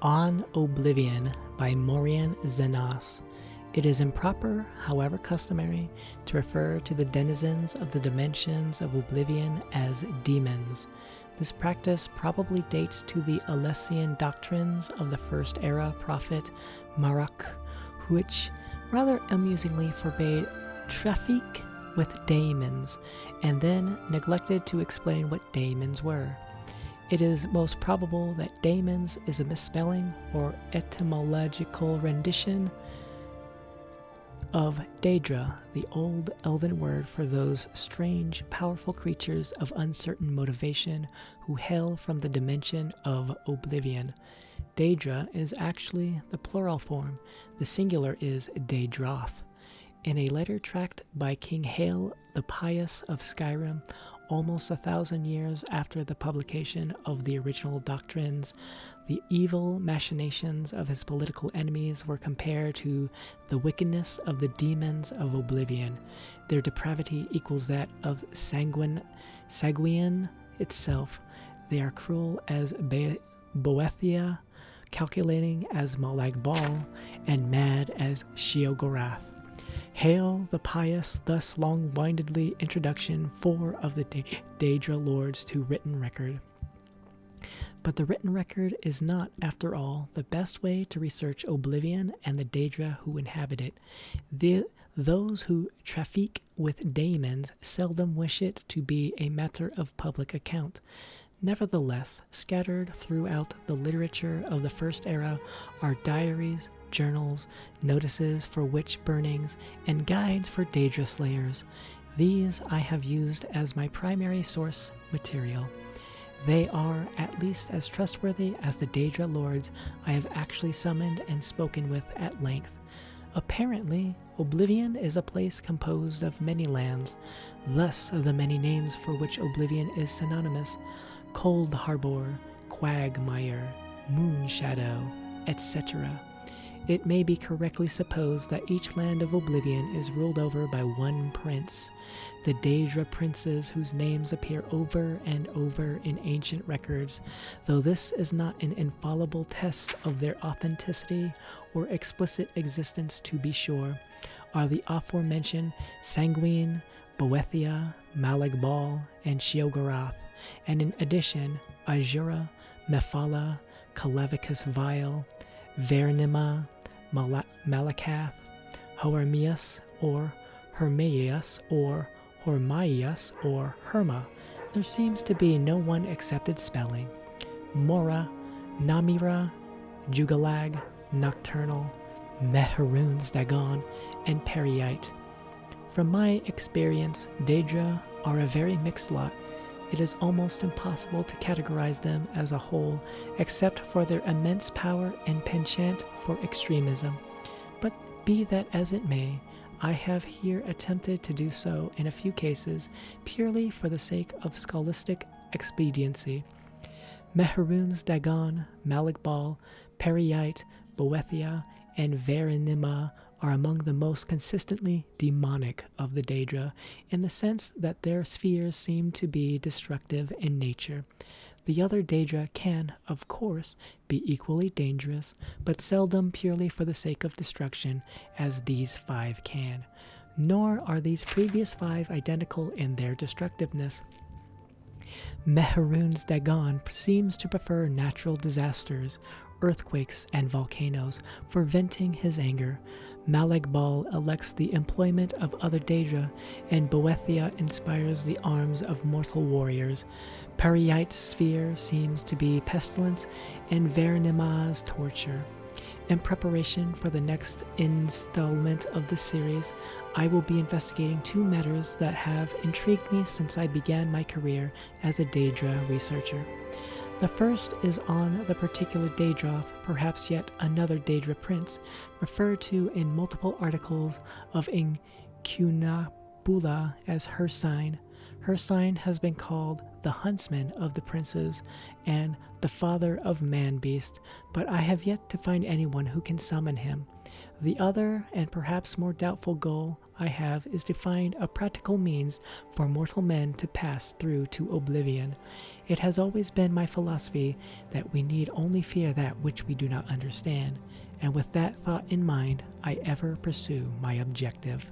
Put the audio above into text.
On Oblivion by Maurian Zenas. It is improper, however customary, to refer to the denizens of the dimensions of oblivion as demons. This practice probably dates to the Alessian doctrines of the First Era prophet Marach, which rather amusingly forbade traffic with daemons, and then neglected to explain what daemons were. It is most probable that daemons is a misspelling or etymological rendition of Daedra, the old elven word for those strange, powerful creatures of uncertain motivation who hail from the dimension of oblivion. Daedra is actually the plural form. The singular is Daedroth. In a letter tract by King Hael the Pious of Skyrim, almost 1,000 years after the publication of the original doctrines, the evil machinations of his political enemies were compared to the wickedness of the demons of oblivion. Their depravity equals that of Sanguine itself. They are cruel as Boethia, calculating as Molag Bal, and mad as Sheogorath. Hail the Pious thus long-windedly introduction 4 of the Daedra lords to written record. But the written record is not, after all, the best way to research oblivion and the Daedra who inhabit it. Those who traffic with daemons seldom wish it to be a matter of public account. Nevertheless, scattered throughout the literature of the First Era are diaries, journals, notices for witch burnings, and guides for Daedra slayers. These I have used as my primary source material. They are at least as trustworthy as the Daedra lords I have actually summoned and spoken with at length. Apparently, Oblivion is a place composed of many lands, thus the many names for which Oblivion is synonymous: Cold Harbor, Quagmire, Moonshadow, etc. It may be correctly supposed that each land of Oblivion is ruled over by one prince. The Daedra princes whose names appear over and over in ancient records, though this is not an infallible test of their authenticity or explicit existence to be sure, are the aforementioned Sanguine, Boethia, Molag Bal, and Sheogorath, and in addition, Azura, Mephala, Calavicus Vile, Vernima, Malakath, Hoarmius, or Hermaius, or Hormaius, or Herma. There seems to be no one accepted spelling. Mora, Namira, Jugalag, Nocturnal, Meharunes Dagon, and Periite. From my experience, Daedra are a very mixed lot. It is almost impossible to categorize them as a whole, except for their immense power and penchant for extremism. But be that as it may, I have here attempted to do so in a few cases, purely for the sake of scholastic expediency. Meharunes Dagon, Molag Bal, Periite, Boethia, and Verinima are among the most consistently demonic of the Daedra, in the sense that their spheres seem to be destructive in nature. The other Daedra can, of course, be equally dangerous, but seldom purely for the sake of destruction, as these 5 can. Nor are these previous 5 identical in their destructiveness. Meharunes Dagon seems to prefer natural disasters, earthquakes, and volcanoes for venting his anger. Molag Bal elects the employment of other Daedra, and Boethia inspires the arms of mortal warriors. Periite's sphere seems to be pestilence, and Vernima's torture. In preparation for the next installment of the series, I will be investigating 2 matters that have intrigued me since I began my career as a Daedra researcher. The first is on the particular Daedroth, perhaps yet another Daedra prince, referred to in multiple articles of Incunabula as Hircine. Hircine has been called the huntsman of the princes and the father of man-beast, but I have yet to find anyone who can summon him. The other, and perhaps more doubtful goal I have is to find a practical means for mortal men to pass through to oblivion. It has always been my philosophy that we need only fear that which we do not understand, and with that thought in mind, I ever pursue my objective.